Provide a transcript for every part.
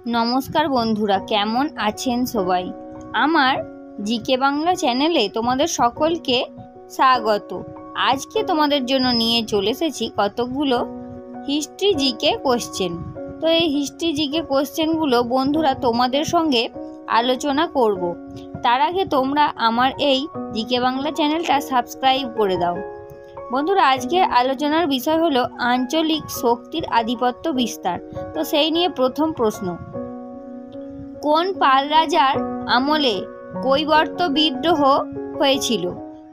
নমস্কার বন্ধুরা, কেমন আছেন সবাই? আমার জিকে বাংলা চ্যানেলে তোমাদের সকলকে স্বাগত। আজকে তোমাদের জন্য নিয়ে চলে এসেছি কতগুলো হিস্ট্রি জিকে কোশ্চেন। তো এই হিস্ট্রি জিকে কোশ্চেনগুলো বন্ধুরা তোমাদের সঙ্গে আলোচনা করব। তার আগে তোমরা আমার এই জিকে বাংলা চ্যানেলটা সাবস্ক্রাইব করে দাও। বন্ধুরা, আজকের আলোচনার বিষয় হলো আঞ্চলিক শক্তির আধিপত্য বিস্তার। তো সেই নিয়ে প্রথম প্রশ্ন, কোন পাল রাজার আমলে কৈবর্ত বিদ্রোহ হয়েছিল?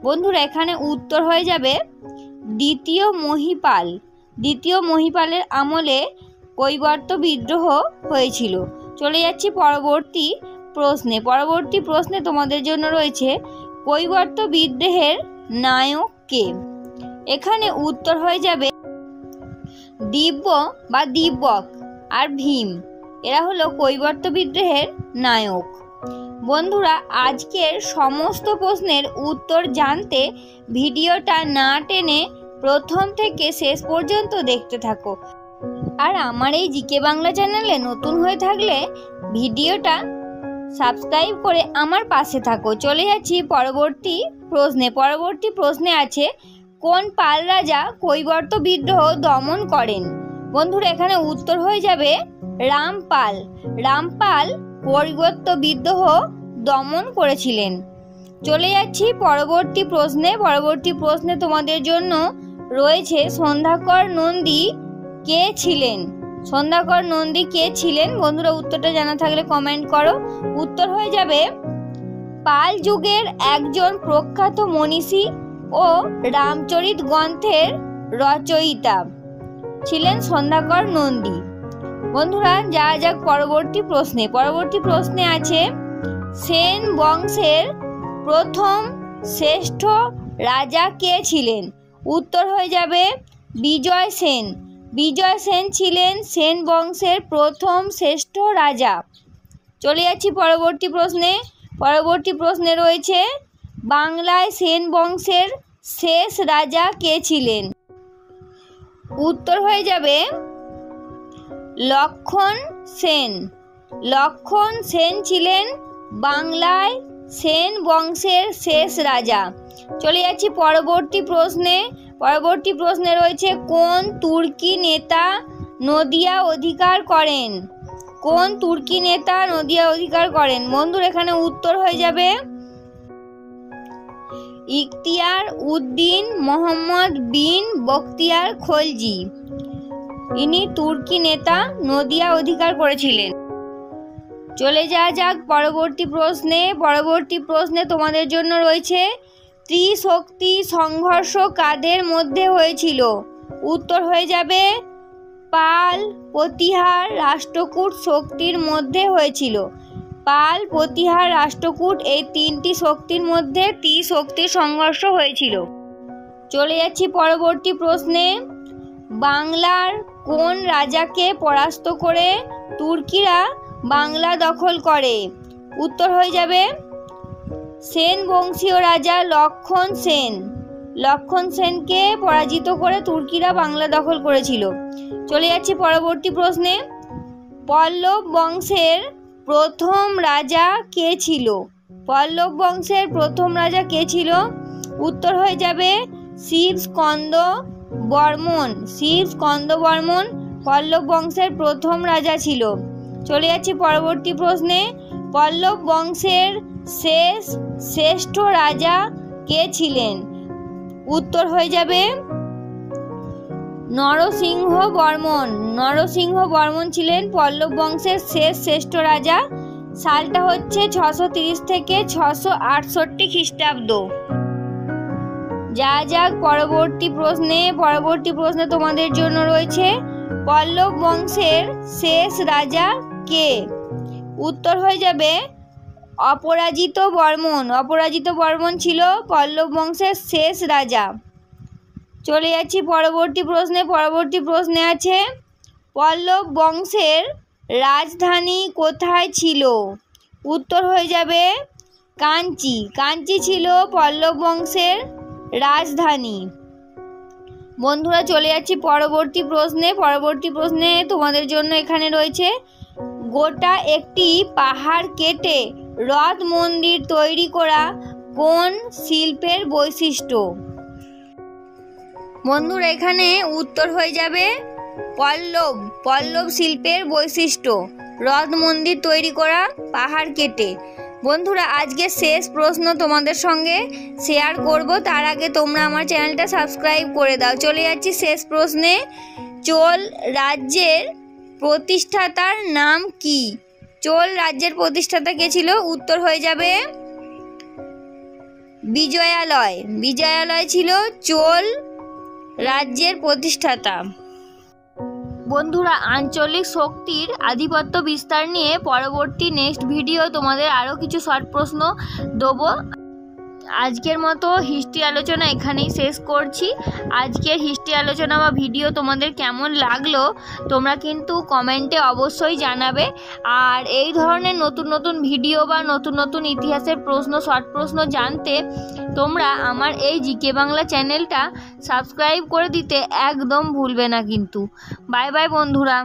বন্ধুরা, এখানে উত্তর হয়ে যাবে দ্বিতীয় মহিপাল। দ্বিতীয় মহিপালের আমলে কৈবর্ত বিদ্রোহ হয়েছিল। চলে যাচ্ছি পরবর্তী প্রশ্নে। পরবর্তী প্রশ্নে তোমাদের জন্য রয়েছে কৈবর্ত বিদ্রোহের নায়ক কে? এখানে উত্তর হয়ে যাবে দিব্য বা দিব্যক আর ভীম। এরা হলো কৈবর্ত বিদ্রোহের নায়ক। বন্ধুরা, আজকের সমস্ত প্রশ্নের উত্তর জানতে ভিডিওটা না টেনে প্রথম থেকে শেষ পর্যন্ত দেখতে থাকো। আর আমার এই জিকে বাংলা চ্যানেলে নতুন হয়ে থাকলে ভিডিওটা সাবস্ক্রাইব করে আমার পাশে থাকো। চলে যাচ্ছি পরবর্তী প্রশ্নে। পরবর্তী প্রশ্নে আছে, কোন পাল রাজা কৈবর্ত বিদ্রোহ দমন করেন? বন্ধুরা, এখানে উত্তর হয়ে যাবে রামপাল। রামপাল কৈবর্ত বিদ্রোহ দমন করেছিলেন। চলে যাচ্ছি পরবর্তী প্রশ্নে। পরবর্তী প্রশ্নে তোমাদের জন্য রয়েছে সন্ধ্যাকর নন্দী কে ছিলেন? সন্ধ্যাকর নন্দী কে ছিলেন? বন্ধুরা, উত্তরটা জানা থাকলে কমেন্ট করো। উত্তর হয়ে যাবে পাল যুগের একজন প্রখ্যাত মনীষী ও রামচরিত গ্রন্থের রচয়িতা ছিলেন সন্ধ্যাকর নন্দী। বন্ধুরা, যাওয়া যাক পরবর্তী প্রশ্নে। পরবর্তী প্রশ্নে আছে, সেন বংশের প্রথম শ্রেষ্ঠ রাজা কে ছিলেন? উত্তর হয়ে যাবে বিজয় সেন। বিজয় সেন ছিলেন সেন বংশের প্রথম শ্রেষ্ঠ রাজা। চলে যাচ্ছি পরবর্তী প্রশ্নে। পরবর্তী প্রশ্নে রয়েছে, বাংলায় সেন বংশের শেষ রাজা কে ছিলেন? উত্তর হয়ে যাবে লক্ষণ সেন। লক্ষণ সেন ছিলেন বাংলায় সেন বংশের শেষ রাজা। চলে যাচ্ছি পরবর্তী প্রশ্নে। পরবর্তী প্রশ্নে রয়েছে, কোন তুর্কি নেতা নদিয়া অধিকার করেন? কোন তুর্কি নেতা নদিয়া অধিকার করেন? বন্ধুরা, এখানে উত্তর হয়ে যাবে ইখতিয়ার উদ্দিন মোহাম্মদ বিন বখতিয়ার খলজি। ইনি তুর্কি নেতা নদিয়া অধিকার করেছিলেন। চলে যাওয়া যাক পরবর্তী প্রশ্নে। পরবর্তী প্রশ্নে তোমাদের জন্য রয়েছে, ত্রিশক্তি সংঘর্ষ কাদের মধ্যে হয়েছিল? উত্তর হয়ে যাবে পাল, প্রতিহার, রাষ্ট্রকূট শক্তির মধ্যে হয়েছিল। পাল, প্রতিহার, রাষ্ট্রকূট এই তিনটি শক্তির মধ্যে ত্রিশক্তির সংঘর্ষ হয়েছিল। চলে যাচ্ছি পরবর্তী প্রশ্নে। বাংলার কোন রাজাকে পরাস্ত করে তুর্কিরা বাংলা দখল করে? উত্তর হয়ে যাবে সেন বংশীয় রাজা লক্ষণ সেন। লক্ষণ সেনকে পরাজিত করে তুর্কিরা বাংলা দখল করেছিল। চলে যাচ্ছি পরবর্তী প্রশ্নে। পল্লব বংশের প্রথম রাজা কে ছিল? পল্লব বংশের প্রথম রাজা কে ছিল? উত্তর হয়ে যাবে শিব স্কন্দ বর্মন। শিব স্কন্দ বর্মন পল্লব বংশের প্রথম রাজা ছিল। চলে যাচ্ছি পরবর্তী প্রশ্নে। পল্লব বংশের শেষ শ্রেষ্ঠ রাজা কে ছিলেন? উত্তর হয়ে যাবে নরসিংহ বর্মন। নরসিংহ বর্মন ছিলেন পল্লব বংশের শেষ শ্রেষ্ঠ রাজা। সালটা হচ্ছে 630 থেকে 668 খ্রিস্টাব্দ। যা যাক পরবর্তী প্রশ্নে। পরবর্তী প্রশ্নে তোমাদের জন্য রয়েছে, পল্লব বংশের শেষ রাজা কে? উত্তর হয়ে যাবে অপরাজিত বর্মন। অপরাজিত বর্মন ছিল পল্লব বংশের শেষ রাজা। চলে যাচ্ছি পরবর্তী প্রশ্নে। পরবর্তী প্রশ্নে আছে, পল্লব বংশের রাজধানী কোথায় ছিল? উত্তর হয়ে যাবে কাঞ্চি। কাঞ্চি ছিল পল্লব বংশের রাজধানী। বন্ধুরা, চলে যাচ্ছি পরবর্তী প্রশ্নে। পরবর্তী প্রশ্নে তোমাদের জন্য এখানে রয়েছে, গোটা একটি পাহাড় কেটে হ্রদ মন্দির তৈরি করা কোন শিল্পের বৈশিষ্ট্য? বন্ধুরা এখানে উত্তর হয়ে যাবে পল্লব শিল্পের বৈশিষ্ট্য, হ্রদ মন্দির তৈরি করা পাহাড় কেটে। বন্ধুরা আজকে শেষ প্রশ্ন তোমাদের সঙ্গে শেয়ার করব, তার আগে তোমরা আমার চ্যানেলটা সাবস্ক্রাইব করে দাও। চলে যাচ্ছি শেষ প্রশ্নে। চোল রাজ্যের প্রতিষ্ঠাতার নাম কি? চোল রাজ্যের প্রতিষ্ঠাতা কে ছিল? উত্তর হয়ে যাবে বিজয়ালয়। বিজয়ালয় ছিল চোল রাজ্যের প্রতিষ্ঠাতা। বন্ধুরা আঞ্চলিক শক্তির আধিপত্য বিস্তার নিয়ে পরবর্তী নেক্সট ভিডিও তোমাদের আরও কিছু শর্ট প্রশ্ন দেবো। আজকের মতো হিস্ট্রি আলোচনা এখানেই শেষ করছি। আজকের হিস্ট্রি আলোচনা বা ভিডিও তোমাদের কেমন লাগলো তোমরা কিন্তু কমেন্টে অবশ্যই জানাবে। আর এই ধরনের নতুন নতুন ভিডিও বা নতুন নতুন ইতিহাসের প্রশ্ন, শর্ট প্রশ্ন জানতে তোমরা আমার এই জিকে বাংলা চ্যানেলটা সাবস্ক্রাইব করে দিতে একদম ভুলবে না কিন্তু। বাই বাই বন্ধুরা।